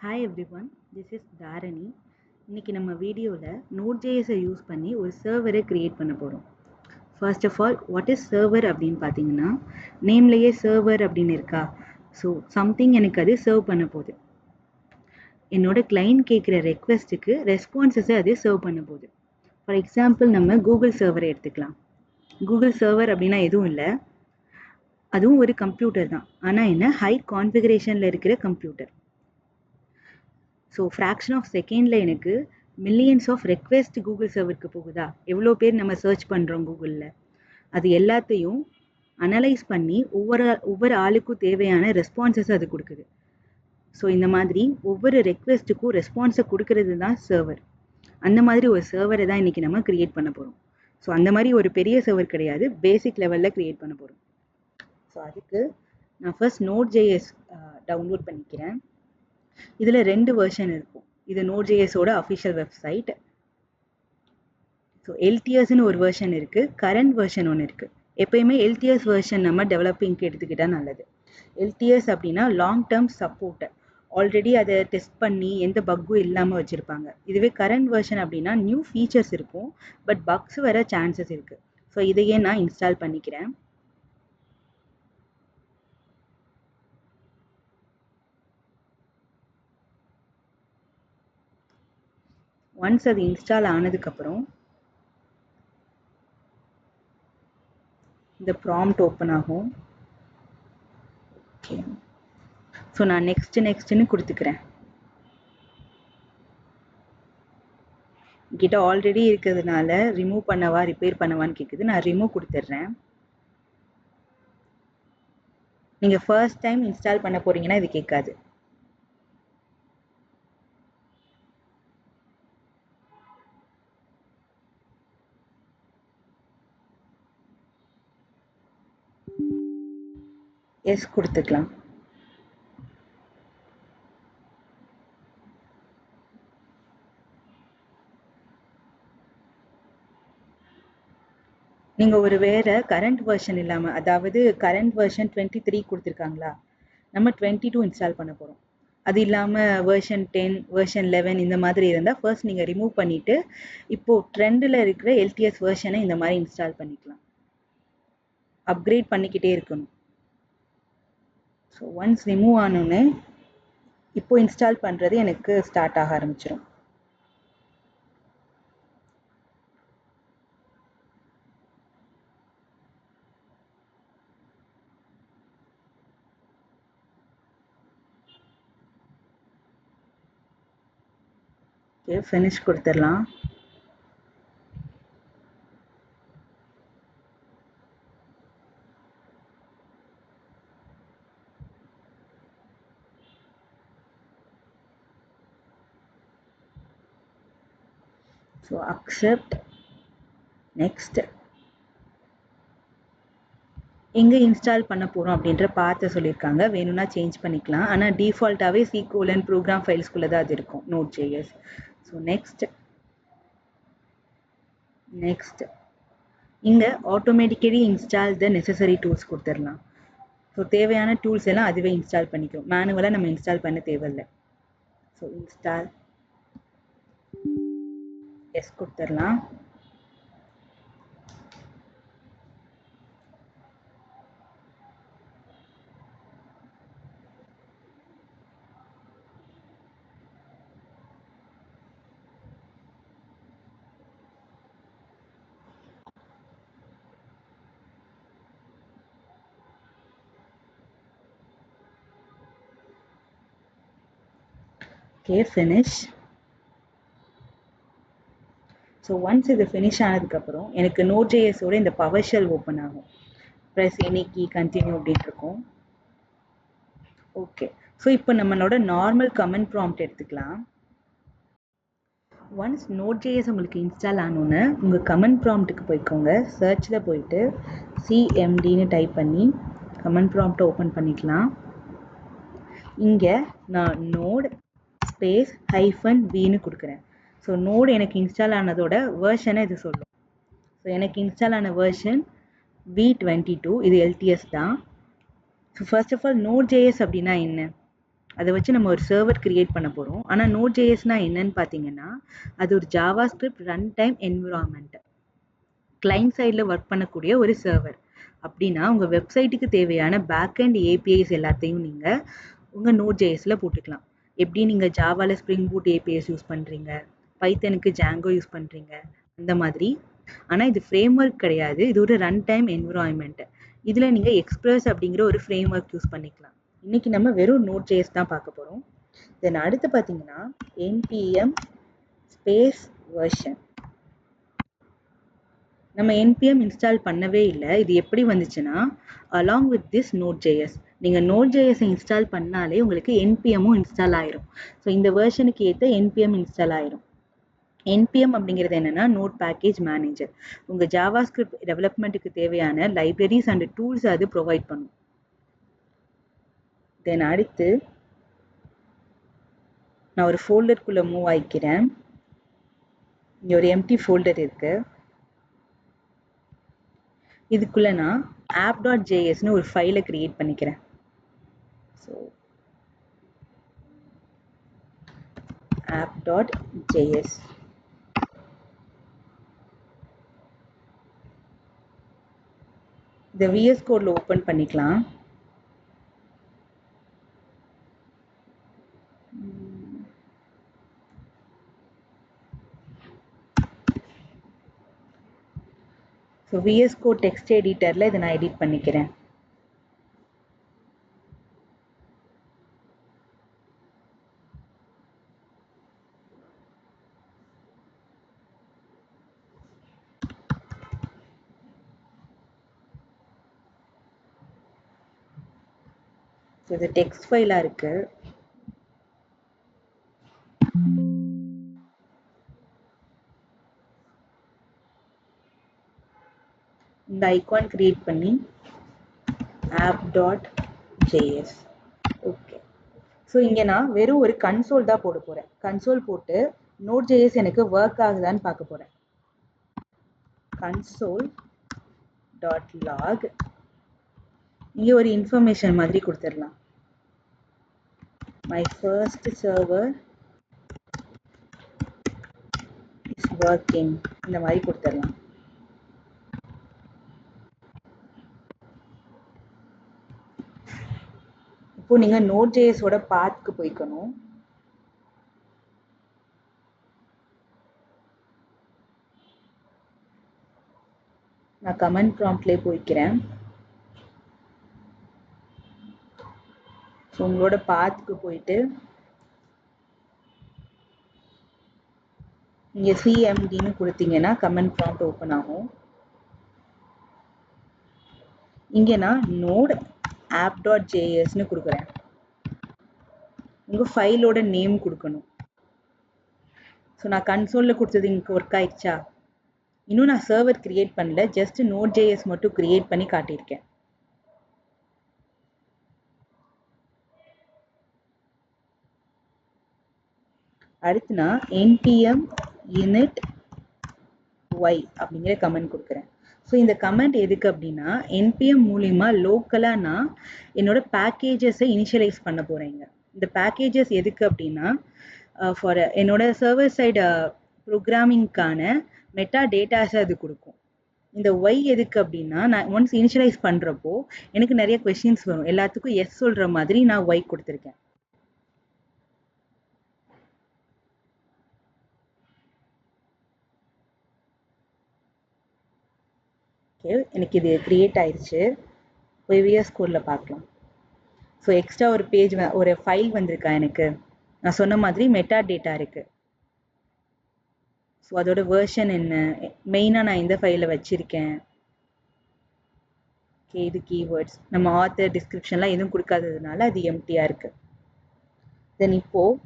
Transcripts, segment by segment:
Hi everyone, this is Dharani. இன்னைக்கு நம்ம வீடியோவில் Node.js யூஸ் பண்ணி ஒரு சர்வரை கிரியேட் பண்ண போகிறோம். First of all what is server அப்படின்னு பார்த்தீங்கன்னா நேம்லேயே சர்வர் அப்படின்னு இருக்கா. ஸோ சம்திங் எனக்கு அது சர்வ் பண்ண போகுது. என்னோட கிளைண்ட் கேட்குற ரெக்வெஸ்ட்டுக்கு ரெஸ்பான்சஸை அது சர்வ் பண்ண போகுது. ஃபார் எக்ஸாம்பிள் நம்ம கூகுள் சர்வரை எடுத்துக்கலாம். கூகுள் சர்வர் அப்படின்னா எதுவும் இல்லை, அதுவும் ஒரு கம்ப்யூட்டர் தான். ஆனால் என்ன ஹை கான்ஃபிகரேஷனில் இருக்கிற கம்ப்யூட்டர். ஸோ ஃப்ராக்ஷன் ஆஃப் செகண்டில் எனக்கு மில்லியன்ஸ் ஆஃப் ரெக்வெஸ்ட் கூகுள் சர்வருக்கு போகுதா, எவ்வளோ பேர் நம்ம சர்ச் பண்ணுறோம் கூகுளில், அது எல்லாத்தையும் அனலைஸ் பண்ணி ஒவ்வொரு ஆளுக்கும் தேவையான ரெஸ்பான்சஸ் அது கொடுக்குது. ஸோ இந்த மாதிரி ஒவ்வொரு ரெக்வெஸ்ட்டுக்கும் ரெஸ்பான்ஸை கொடுக்கறது தான் சர்வர். அந்த மாதிரி ஒரு சர்வரை தான் இன்றைக்கி நம்ம க்ரியேட் பண்ண போகிறோம். ஸோ அந்த மாதிரி ஒரு பெரிய சர்வர் கிடையாது, பேசிக் லெவலில் க்ரியேட் பண்ண போகிறோம். ஸோ அதுக்கு நான் ஃபர்ஸ்ட் Node.js டவுன்லோட் பண்ணிக்கிறேன். இதில் 2 வெர்ஷன் இருக்கும். இது Node.jsோட அஃபிஷியல் வெப்சைட். ஸோ LTSன்னு ஒரு வெர்ஷன் இருக்குது, கரண்ட் வெர்ஷன் ஒன்று இருக்குது. எப்பயுமே LTS வெர்ஷன் நம்ம டெவலப்பிங்க்கு எடுத்துக்கிட்டால் நல்லது. LTS அப்படின்னா லாங் டேர்ம் சப்போர்ட், ஆல்ரெடி அதை டெஸ்ட் பண்ணி எந்த பக்கும் இல்லாமல் வச்சுருப்பாங்க. இதுவே கரண்ட் வெர்ஷன் அப்படின்னா நியூ ஃபீச்சர்ஸ் இருக்கும், பட் பக்ஸ் வர சான்சஸ் இருக்குது. ஸோ இதையே நான் இன்ஸ்டால் பண்ணிக்கிறேன். ஒன்ஸ் அது இன்ஸ்டால் ஆனதுக்கப்புறம் இந்த ப்ராம்ப்ட் ஓப்பன் ஆகும். ஓகே, ஸோ நான் நெக்ஸ்ட்னு கொடுத்துக்கிறேன். கிட்ட ஆல்ரெடி இருக்கிறதுனால ரிமூவ் பண்ணவா ரிப்பேர் பண்ணவான்னு கேட்குது. நான் ரிமூவ் கொடுத்துட்றேன். நீங்கள் ஃபர்ஸ்ட் டைம் இன்ஸ்டால் பண்ண போகிறீங்கன்னா இது கேட்காது. எஸ் கொடுத்துக்கலாம். நீங்கள் ஒரு வேறு கரண்ட் வெர்ஷன் இல்லாமல், அதாவது கரண்ட் வெர்ஷன் 23 கொடுத்துருக்காங்களா, நம்ம 22 இன்ஸ்டால் பண்ண போகிறோம். அது இல்லாமல் வெர்ஷன் 10 வெர்ஷன் 11 இந்த மாதிரி இருந்தால் ஃபர்ஸ்ட் நீங்கள் ரிமூவ் பண்ணிவிட்டு இப்போது ட்ரெண்டில் இருக்கிற LTS வெர்ஷனை இந்த மாதிரி இன்ஸ்டால் பண்ணிக்கலாம். அப்கிரேட் பண்ணிக்கிட்டே இருக்கணும். ஸோ ஒன்ஸ் ரிமூவ் ஆனோன்னே இப்போ இன்ஸ்டால் பண்ணுறது எனக்கு ஸ்டார்ட் ஆக ஆரம்பிச்சிடும். ஓகே, ஃபினிஷ் கொடுத்துடலாம். So accept, next. எங்கே இன்ஸ்டால் பண்ண போகிறோம் அப்படின்ற பார்த்து சொல்லியிருக்காங்க, வேணும்னா சேஞ்ச் பண்ணிக்கலாம். ஆனால் டிஃபால்ட்டாகவே C:, ப்ரோக்ராம் ஃபைல்ஸ்குள்ளே தான் அது இருக்கும் Node.js. ஸோ நெக்ஸ்ட் இங்கே automatically install the necessary tools கொடுத்துடலாம். ஸோ தேவையான டூல்ஸ் எல்லாம் அதுவே இன்ஸ்டால் பண்ணிக்கும், மேனுவலாக நம்ம இன்ஸ்டால் பண்ண தேவையில்லை. ஸோ இன்ஸ்டால் எஸ் கொடுத்துடலாம். Okay, finish. ஸோ ஒன்ஸ் இது ஃபினிஷ் ஆனதுக்கப்புறம் எனக்கு Node.jsோட இந்த பவர் ஷெல் ஓப்பன் ஆகும். ப்ரெஸ் எனி கீ கண்டினியூ அப்படின்னு இருக்கும். ஓகே, ஸோ இப்போ நம்மளோட நார்மல் கமெண்ட் ப்ராம்ப்ட் எடுத்துக்கலாம். ஒன்ஸ் Node.js உங்களுக்கு இன்ஸ்டால் ஆனோன்னு உங்கள் கமெண்ட் ப்ராம்ப்ட்டுக்கு போய்க்கோங்க. சர்ச்சில் போயிட்டு CMDன்னு டைப் பண்ணி கமெண்ட் ப்ராம்ப்டை ஓப்பன் பண்ணிக்கலாம். இங்கே நான் நோட் ஸ்பேஸ் -v கொடுக்குறேன். ஸோ நோடு எனக்கு இன்ஸ்டால் ஆனதோட வேர்ஷனை இது சொல்லும். ஸோ எனக்கு இன்ஸ்டால் ஆன வேர்ஷன் V22, இது LTS தான். So first of all Node.js அப்படின்னா என்ன, அதை வச்சு நம்ம ஒரு சர்வர் கிரியேட் பண்ண போகிறோம். ஆனால் Node.jsனா என்னன்னு பார்த்தீங்கன்னா, அது ஒரு Java script run time environment, client சைடில் ஒர்க் பண்ணக்கூடிய ஒரு சர்வர். அப்படின்னா உங்கள் வெப்சைட்டுக்கு தேவையான பேக் அண்ட் ஏபிஐஸ் எல்லாத்தையும் நீங்கள் உங்கள் Node.jsல போட்டுக்கலாம். எப்படி நீங்கள் ஜாவாவில் ஸ்ப்ரிங் பூட் ஏபிஎஸ் யூஸ் பண்ணுறீங்க, பைத்தனுக்கு ஜாங்கோ யூஸ் பண்ணுறீங்க, அந்த மாதிரி. ஆனால் இது ஃப்ரேம் ஒர்க் கிடையாது, இது ஒரு ரன் டைம் என்விரான்மெண்ட். இதில் நீங்கள் எக்ஸ்பிரஸ் அப்படிங்கிற ஒரு ஃப்ரேம் ஒர்க் யூஸ் பண்ணிக்கலாம். இன்னைக்கு நம்ம வெறும் Node.js தான் பார்க்க போகிறோம். தென் அடுத்து பார்த்தீங்கன்னா npm ஸ்பேஸ் வெர்ஷன். நம்ம npm இன்ஸ்டால் பண்ணவே இல்லை. இது எப்படி வந்துச்சுன்னா, அலாங் வித் திஸ் Node.js. நீங்கள் Node.js இன்ஸ்டால் பண்ணாலே உங்களுக்கு npmமும் இன்ஸ்டால் ஆயிரும். ஸோ இந்த வெர்ஷனுக்கு ஏற்ற npm இன்ஸ்டால் ஆயிரும். npm அப்படிங்கிறது என்னன்னா, நோட் பேக்கேஜ் மேனேஜர். உங்கள் ஜாவா ஸ்கிரிப்ட் டெவலப்மெண்ட்டுக்கு தேவையான லைப்ரரிஸ் அண்ட் டூல்ஸ் அது ப்ரொவைட் பண்ணும். தென் அடுத்து நான் ஒரு ஃபோல்டருக்குள்ளே மூவ் ஆகிக்கிறேன். இங்கே ஒரு எம்டி ஃபோல்டர் இருக்கு. இதுக்குள்ள நான் app.jsன்னு ஒரு ஃபைலை கிரியேட் பண்ணிக்கிறேன். So app.js. இந்த VS கோடில் ஓப்பன் பண்ணிக்கலாம். ஸோ VS கோட் டெக்ஸ்ட் எடிட்டரில் இதை நான் எடிட் பண்ணிக்கிறேன். ஸோ இது டெக்ஸ்ட் ஃபைலாக இருக்கு. இந்த ஐகான் கிரியேட் பண்ணி app.js. ஓகே. ஸோ இங்கே நான் வெறும் ஒரு கன்சோல் தான் போட போகிறேன். கன்சோல் போட்டு Node.js எனக்கு ஒர்க் ஆகுதான்னு பார்க்க போகிறேன். console.log. இங்கே ஒரு இன்ஃபர்மேஷன் மாதிரி கொடுத்துடலாம். My first server is working. இந்த மாதிரி கொடுத்துடலாம். இப்போ நீங்கள் Node.jsோட பாத்துக்கு போய்க்கணும். நான் கமெண்ட் ப்ராம்ப்ட்லேயே போய்க்கிறேன். ஸோ உங்களோட பாத்துக்கு போயிட்டு இங்கே cmdன்னு கொடுத்தீங்கன்னா கமெண்ட் ப்ராம்ப்ட் ஓப்பன் ஆகும். இங்கே நான் node app.jsன்னு கொடுக்குறேன். உங்கள் ஃபைலோட நேம் கொடுக்கணும். ஸோ நான் கன்சோலில் கொடுத்தது இங்கே ஒர்க் ஆயிடுச்சா? இன்னும் நான் சர்வர் கிரியேட் பண்ணல, ஜஸ்ட் Node.js மட்டும் கிரியேட் பண்ணி காட்டியிருக்கேன். அடுத்து நான் npm init y அப்படிங்கிற கமெண்ட் கொடுக்குறேன். ஸோ இந்த கமெண்ட் எதுக்கு அப்படின்னா, npm மூலிமா லோக்கலாக நான் என்னோட பேக்கேஜஸை இனிஷியலைஸ் பண்ண போகிறேங்க. இந்த பேக்கேஜஸ் எதுக்கு அப்படின்னா, ஃபார் என்னோட சர்வர் சைடு ப்ரோக்ராமிங்க்கான மெட்டா டேட்டாஸை அது கொடுக்கும். இந்த ஒய் எதுக்கு அப்படின்னா, நான் ஒன்ஸ் இனிஷியலைஸ் பண்ணுறப்போ எனக்கு நிறைய கொஸ்டின்ஸ் வரும். எல்லாத்துக்கும் எஸ் சொல்கிற மாதிரி நான் ஒய் கொடுத்துருக்கேன். ஓகே, எனக்கு இது கிரியேட் ஆயிடுச்சு. போய் விஎஸ் கோடில் பார்க்கலாம். ஸோ எக்ஸ்ட்ரா ஒரு பேஜ் ஒரு ஃபைல் வந்திருக்கா எனக்கு. நான் சொன்ன மாதிரி மெட்டா டேட்டா இருக்குது. ஸோ அதோட வேர்ஷன் என்ன, மெயினாக நான் இந்த ஃபைலில் வச்சுருக்கேன். ஓகே, இது கீவேர்ட்ஸ். நம்ம ஆத்தர் டிஸ்கிரிப்ஷன்லாம் எதுவும் கொடுக்காததுனால அது எம்டியாக இருக்குது. தென் இப்போது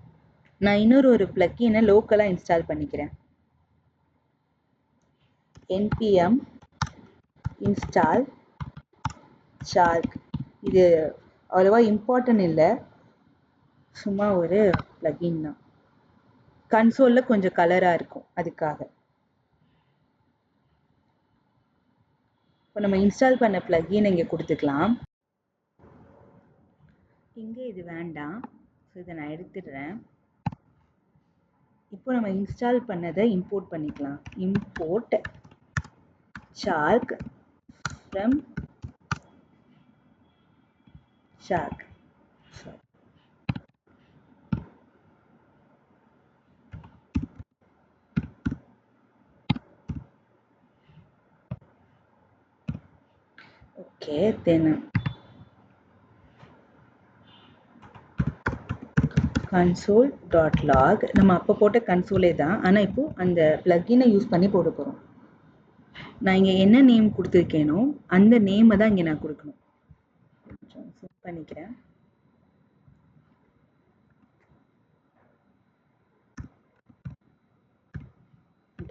நான் இன்னொரு ஒரு பிளக்கினை லோக்கலாக இன்ஸ்டால் பண்ணிக்கிறேன். npm install shark. இது அவ்வளோவா இம்பார்ட்டன்ட் இல்லை, சும்மா ஒரு பிளக்கின் தான். கன்சோலில் கொஞ்சம் கலராக இருக்கும், அதுக்காக. இப்போ நம்ம இன்ஸ்டால் பண்ண பிளக்கின் இங்கே கொடுத்துக்கலாம். இங்கே இது வேண்டாம். ஸோ இதை நான் எடுத்துடுறேன். இப்போ நம்ம இன்ஸ்டால் பண்ணதை இம்போர்ட் பண்ணிக்கலாம். Import shark from shark. Okay, then console.log நம்ம அப்போ போட்ட கன்சோலே தான், ஆனால் இப்போ அந்த பிளக்கினை யூஸ் பண்ணி போட போகிறோம். நான் இங்கே என்ன நேம் கொடுத்துருக்கேனோ அந்த நேமை தான் இங்கே நான் கொடுக்கணும். ஜூம் பண்ணிக்கிறேன்.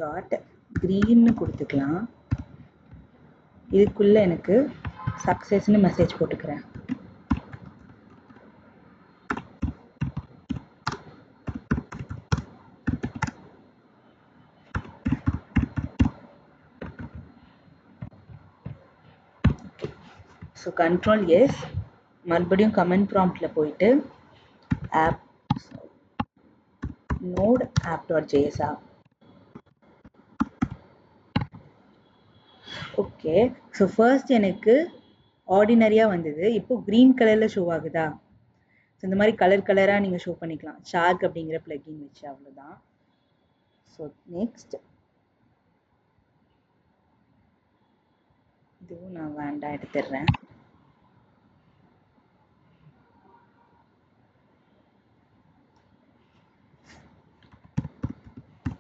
டாட் க்ரீன்னு கொடுத்துக்கலாம். இதுக்குள்ளே எனக்கு சக்ஸஸ்ன்னு மெசேஜ் போட்டுக்கிறேன். ஸோ கண்ட்ரோல் எஸ், மறுபடியும் கமெண்ட் ப்ராம்ப்டில் போயிட்டு app node app.js. Okay, so first எனக்கு ஆர்டினரியாக வந்தது, இப்போ க்ரீன் கலரில் ஷோ ஆகுதா? ஸோ இந்த மாதிரி கலர் கலராக நீங்கள் ஷோ பண்ணிக்கலாம் ஷார்க் அப்படிங்கிற பிளக்கின் வச்சு, அவ்வளோதான். ஸோ நெக்ஸ்ட் இதுவும் நான் வேண்டாம் எடுத்துடுறேன்.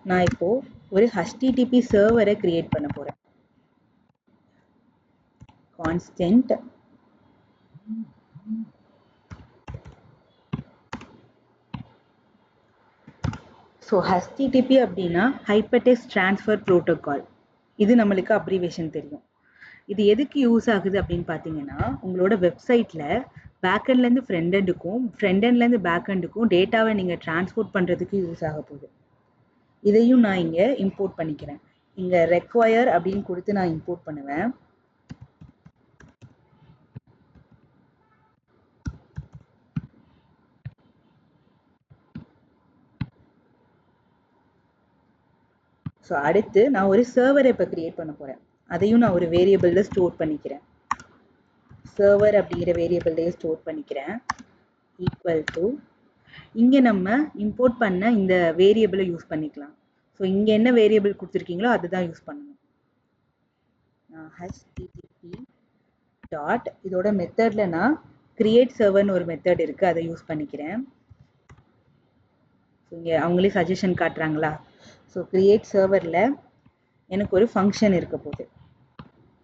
நான் இப்போ ஒரு HTTP சர்வரை கிரியேட் பண்ண போறேன். கான்ஸ்டன்ட் ஸோ HTTP அப்படின்னா ஹைப்பர்டெக்ஸ்ட் ட்ரான்ஸ்ஃபர் ப்ரோட்டோகால். இது நம்மளுக்கு அப்ரிவேஷன் தெரியும். இது எதுக்கு யூஸ் ஆகுது அப்படின்னு பார்த்தீங்கன்னா, உங்களோட வெப்சைட்டில் பேக்எண்ட்லேருந்து ஃப்ரண்ட்எண்டுக்கும் ஃப்ரண்ட்எண்ட்லேருந்து பேக்எண்டுக்கும் டேட்டாவை நீங்கள் டிரான்ஸ்போர்ட் பண்ணுறதுக்கு யூஸ் ஆக போகுது. இதையும் நான் இங்கே இம்போர்ட் பண்ணிக்கிறேன். இங்கே ரெக்வயர் அப்படின்னு கொடுத்து நான் இம்போர்ட் பண்ணுவேன். ஸோ அடுத்து நான் ஒரு சர்வரை இப்போ கிரியேட் பண்ண போகிறேன். அதையும் நான் ஒரு வேரியபிளில் ஸ்டோர் பண்ணிக்கிறேன். சர்வர் அப்படிங்கிற வேரியபிள்லேயே ஸ்டோர் பண்ணிக்கிறேன். ஈக்குவல் டு இங்கே நம்ம இம்போர்ட் பண்ண இந்த வேரியபிளை யூஸ் பண்ணிக்கலாம். ஸோ இங்கே என்ன வேரியபிள் கொடுத்துருக்கீங்களோ அதுதான் யூஸ் பண்ணணும். HTTP டாட் இதோட மெத்தடில் நான் கிரியேட் சர்வர்னு ஒரு மெத்தட் இருக்குது, அதை யூஸ் பண்ணிக்கிறேன். ஸோ இங்கே அவங்களே சஜஷன் காட்டுறாங்களா? ஸோ கிரியேட் சர்வரில் எனக்கு ஒரு ஃபங்க்ஷன் இருக்க போகுது,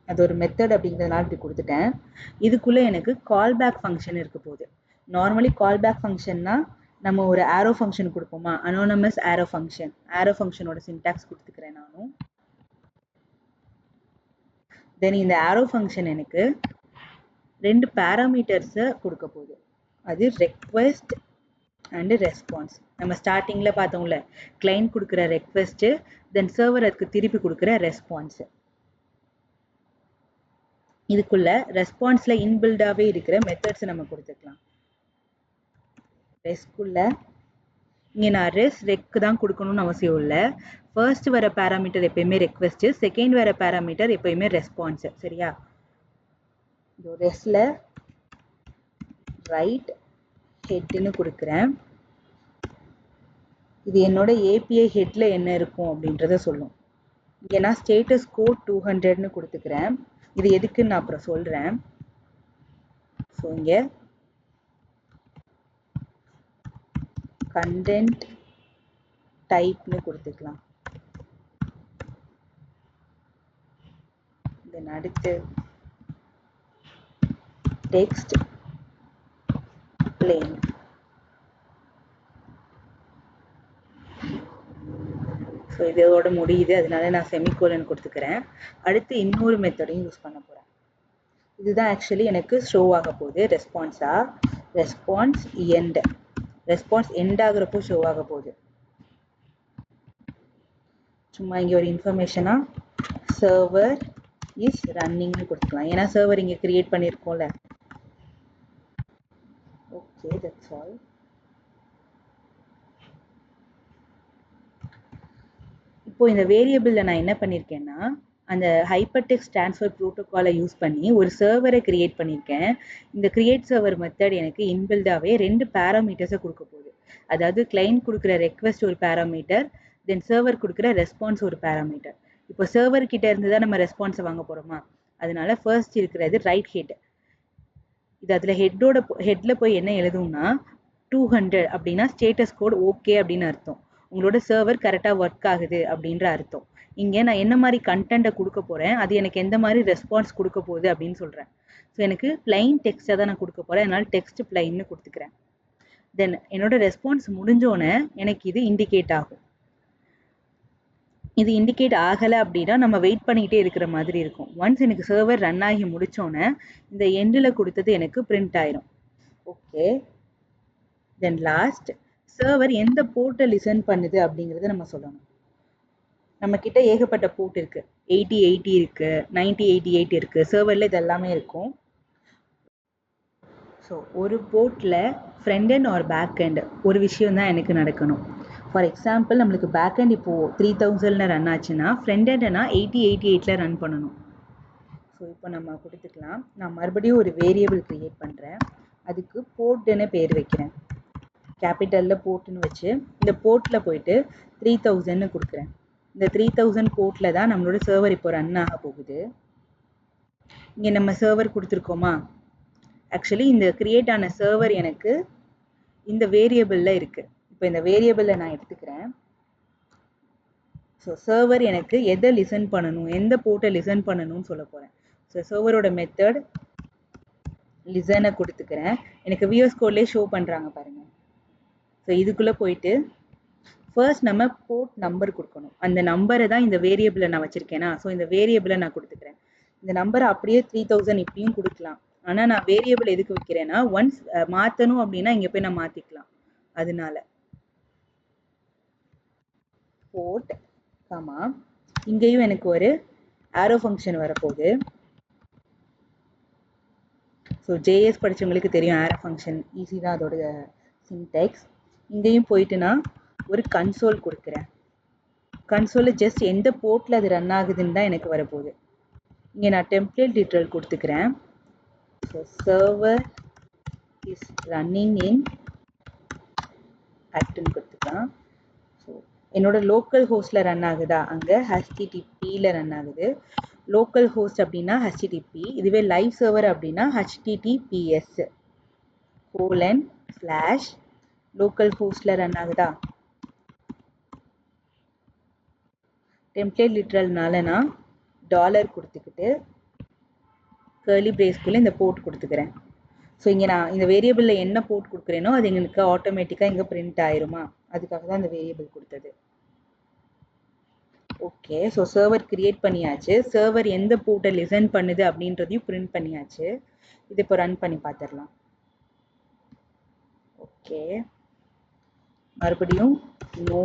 அது ஒரு மெத்தட் அப்படிங்கிறதுனால இப்படி கொடுத்துட்டேன். இதுக்குள்ளே எனக்கு கால்பேக் ஃபங்க்ஷன் இருக்க போகுது. நார்மலி கால்பேக் ஃபங்க்ஷன்னா நம்ம ஒரு ஆரோ ஃபங்க்ஷன் கொடுப்போமா, அனானமஸ் ஆரோ ஃபங்க்ஷன். ஆரோ ஃபங்க்ஷனோட சின்டாக்ஸ் கொடுத்துக்கிறேன் நானும். தென் இந்த ஆரோ ஃபங்க்ஷன் எனக்கு 2 பேராமீட்டர்ஸை கொடுக்க போகுது. அது ரெக்வெஸ்ட் அண்டு ரெஸ்பான்ஸ். நம்ம ஸ்டார்டிங்கில் பார்த்தோம்ல, கிளைண்ட் கொடுக்குற ரெக்வெஸ்ட்டு, தென் சர்வர் அதுக்கு திருப்பி கொடுக்குற ரெஸ்பான்ஸு. இதுக்குள்ள ரெஸ்பான்ஸில் இன்பில்டாகவே இருக்கிற மெத்தட்ஸை நம்ம கொடுத்துக்கலாம். ரெஸ்க்குள்ள இங்கே நான் ரெக்கு தான் கொடுக்கணும்னு அவசியம் இல்லை. ஃபர்ஸ்ட் வர பேராமீட்டர் எப்பயுமே ரெக்வெஸ்ட்டு, செகண்ட் வர பேராமீட்டர் எப்பயுமே ரெஸ்பான்ஸு. சரியா? இதோ ரெஸ்டில் ரைட் ஹெட்னு கொடுக்குறேன். இது என்னோட ஏபிஐ ஹெட்டில் என்ன இருக்கும் அப்படின்றத சொல்லும். இங்கே நான் ஸ்டேட்டஸ் கோட் 200ன்னு கொடுத்துக்கிறேன். இது எதுக்குன்னு நான் அப்புறம் சொல்கிறேன். ஸோ இங்கே கண்டென்ட் டைப்னு கொடுத்துக்கலாம். தென் அடுத்து டெக்ஸ்ட் பிளேன். ஸோ இதோட முடியுது, அதனால நான் செமிகோலன் கொடுத்துக்கிறேன். அடுத்து இன்னொரு மெத்தடையும் யூஸ் பண்ண போகிறேன். இதுதான் ஆக்சுவலி எனக்கு ஷோ ஆக போகுது ரெஸ்பான்ஸாக. ரெஸ்பான்ஸ் எண்ட், ரெஸ்பான்ஸ் எண்ட் ஆகுறப்போ ஷோ ஆக போகுது. சும்மா இங்கே ஒரு இன்ஃபர்மேஷனாக சர்வர் இஸ் ரன்னிங்னு கொடுத்துக்கலாம், ஏன்னா சர்வர் இங்கே கிரியேட் பண்ணியிருக்கோம்ல. Okay, that's all. இப்போ இந்த வேரியபிளில் நான் என்ன பண்ணியிருக்கேன்னா அந்த ஹைப்பர்டெக்ஸ்ட் ட்ரான்ஸ்ஃபர் ப்ரோட்டோகாலை யூஸ் பண்ணி ஒரு சர்வரை கிரியேட் பண்ணியிருக்கேன். இந்த கிரியேட் சர்வர் மெத்தட் எனக்கு இன்பில்டாகவே 2 பேராமீட்டர்ஸை கொடுக்க போகுது. அதாவது கிளைண்ட் கொடுக்குற ரெக்வெஸ்ட் ஒரு பேராமீட்டர், தென் சர்வர் கொடுக்குற ரெஸ்பான்ஸ் ஒரு பேராமீட்டர். இப்போ சர்வர் கிட்ட இருந்து தான் நம்ம ரெஸ்பான்ஸை வாங்க போகிறோமா, அதனால ஃபர்ஸ்ட் இருக்கிறது ரைட் ஹெட். இது அதில் ஹெட்டில் போய் என்ன எழுதும்னா 200 அப்படின்னா ஸ்டேட்டஸ் கோட் ஓகே அப்படின்னு அர்த்தம். உங்களோட சர்வர் கரெக்டாக ஒர்க் ஆகுது அப்படின்ற அர்த்தம். இங்கே நான் என்ன மாதிரி கண்டென்ட்டை கொடுக்க போகிறேன், அது எனக்கு எந்த மாதிரி ரெஸ்பான்ஸ் கொடுக்க போகுது அப்படின்னு சொல்கிறேன். ஸோ எனக்கு பிளைன் டெக்ஸ்ட்டை தான் நான் கொடுக்க போகிறேன், அதனால் டெக்ஸ்ட் பிளைன்னு கொடுத்துக்கிறேன். தென் என்னோட ரெஸ்பான்ஸ் முடிஞ்சோன்னே எனக்கு இது இண்டிகேட் ஆகும். இது இண்டிகேட் ஆகலை அப்படின்னா நம்ம வெயிட் பண்ணிக்கிட்டே இருக்கிற மாதிரி இருக்கும். ஒன்ஸ் எனக்கு சர்வர் ரன் ஆகி முடித்தோன்னே இந்த எண்டில் கொடுத்தது எனக்கு பிரிண்ட் ஆயிரும். ஓகே, தென் லாஸ்ட் சர்வர் எந்த போர்ட்டை லிசன் பண்ணுது அப்படிங்கிறத நம்ம சொல்லணும். நம்ம கிட்ட ஏகப்பட்ட போர்ட் இருக்குது, 8080 இருக்குது, 9088 இருக்குது, சர்வரில் இது எல்லாமே இருக்கும். ஸோ ஒரு போர்ட்டில் front end or back end ஒரு விஷயம் தான் எனக்கு நடக்கணும். ஃபார் எக்ஸாம்பிள் நம்மளுக்கு பேக் எண்ட் இப்போது 3000 ரன் ஆச்சுன்னா ஃப்ரண்ட் எண்ட்னா 8088 ரன் பண்ணணும். ஸோ இப்போ நம்ம கொடுத்துக்கலாம். நான் மறுபடியும் ஒரு வேரியபிள் க்ரியேட் பண்ணுறேன், அதுக்கு போர்ட்டுன்னு பேர் வைக்கிறேன். கேபிட்டலில் போர்ட்டுன்னு வச்சு இந்த போர்ட்டில் போயிட்டு 3000ன்னு கொடுக்குறேன். இந்த 3000 போர்ட்டில் தான் நம்மளோட சர்வர் இப்போ ரன் ஆக போகுது. இங்கே நம்ம சர்வர் கொடுத்துருக்கோமா, ஆக்சுவலி இந்த கிரியேட் ஆன சர்வர் எனக்கு இந்த வேரியபிளில் இருக்குது. இப்போ இந்த வேரியபிளில் நான் எடுத்துக்கிறேன். ஸோ சர்வர் எனக்கு எதை லிசன் பண்ணணும், எந்த போர்ட்டை லிசன் பண்ணணும்னு சொல்ல போகிறேன். ஸோ சர்வரோட மெத்தட் லிசனை கொடுத்துக்கிறேன். எனக்கு விஎஸ் கோட்லேயே ஷோ பண்ணுறாங்க பாருங்கள். ஸோ இதுக்குள்ளே போயிட்டு ஃபர்ஸ்ட் நம்ம போர்ட் நம்பர் கொடுக்கணும். அந்த நம்பரை தான் இந்த வேரியபிளை நான் வச்சுருக்கேனா, ஸோ இந்த வேரியபிளை நான் கொடுத்துக்கிறேன். இந்த நம்பரை அப்படியே 3000 இப்பயும் கொடுக்கலாம். ஆனால் நான் வேரியபிள் எதுக்கு வைக்கிறேன்னா ஒன்ஸ் மாற்றணும் அப்படின்னா இங்கே போய் நான் மாற்றிக்கலாம். அதனால போர்ட் கமா இங்கேயும் எனக்கு ஒரு ஆரோ ஃபங்க்ஷன் வரப்போகுது. ஸோ ஜேஎஸ் படித்தவங்களுக்கு தெரியும் ஆரோ ஃபங்க்ஷன் ஈஸி தான் அதோட சின்டெக்ஸ். இங்கேயும் போயிட்டு நான் ஒரு கன்சோல் கொடுக்குறேன். கன்சோலில் ஜஸ்ட் எந்த போர்ட்டில் அது ரன் ஆகுதுன்னு தான் எனக்கு வரப்போகுது. இங்கே நான் டெம்ப்ளேட் லிட்ரல் கொடுத்துக்கிறேன். So server is running in அட்ன்னு கொடுத்துக்கலாம். ஸோ என்னோட லோக்கல் ஹோஸ்டில் ரன் ஆகுதா, அங்கே ஹெச்டிடிபியில் ரன் ஆகுது. லோக்கல் ஹோஸ்ட் அப்படின்னா ஹெச்டிடிபி, இதுவே லைவ் சர்வர் அப்படின்னா HTTPS :/ லோக்கல் ஹோஸ்டில் ரன் ஆகுதா. டெம்ப்ளேட் லிட்ரல்னால நான் டாலர் கொடுத்துக்கிட்டு கர்லி பிரேஸ்க்குள்ளே இந்த போர்ட் கொடுத்துக்கிறேன். ஸோ இங்கே நான் இந்த வேரியபிளில் என்ன போர்ட் கொடுக்குறேனோ அது எங்களுக்கு ஆட்டோமேட்டிக்காக இங்கே பிரிண்ட் ஆயிருமா, அதுக்காக தான் இந்த வேரியபிள் கொடுத்தது. ஓகே, ஸோ சர்வர் கிரியேட் பண்ணியாச்சு. சர்வர் எந்த போர்ட்டை லிசன் பண்ணுது அப்படின்றதையும் பிரிண்ட் பண்ணியாச்சு. இது இப்போ ரன் பண்ணி பார்த்துடலாம். ஓகே, மறுபடியும் no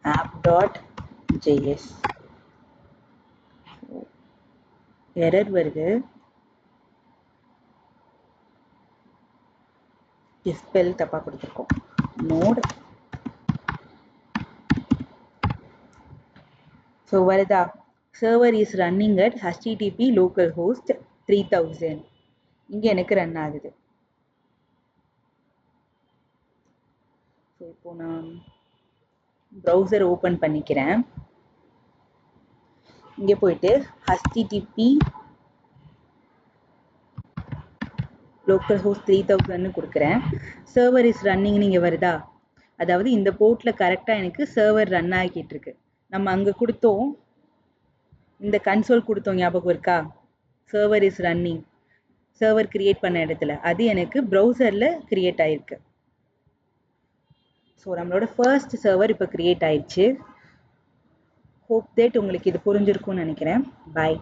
app.js எரர் வருது. ஸ்பெல் தப்பாக கொடுத்துருக்கோம். நோட் ஸோ வருதா, server is running at HTTP local host 3000 இங்கே எனக்கு ரன் ஆகுது. ஸோ இப்போ நான் ப்ரௌசர் ஓப்பன் பண்ணிக்கிறேன். இங்கே போயிட்டு HTTP லோக்கல் ஹோஸ்ட் 3000ன்னு கொடுக்குறேன். சர்வர் இஸ் ரன்னிங்னு இங்கே வருதா, அதாவது இந்த போர்ட்டில் கரெக்டாக எனக்கு சர்வர் ரன் ஆகிட்டு இருக்கு. நம்ம அங்கே கொடுத்தோம், இந்த கன்சோல் கொடுத்தோம், ஞாபகம் இருக்கா, server is running, server create பண்ண இடத்துல அது எனக்கு ப்ரௌசரில் கிரியேட் ஆயிருக்கு. ஸோ நம்மளோட ஃபர்ஸ்ட் சர்வர் இப்போ கிரியேட் ஆயிடுச்சு. ஹோப் தட் உங்களுக்கு இது புரிஞ்சிருக்கும்னு நினைக்கிறேன். பாய்.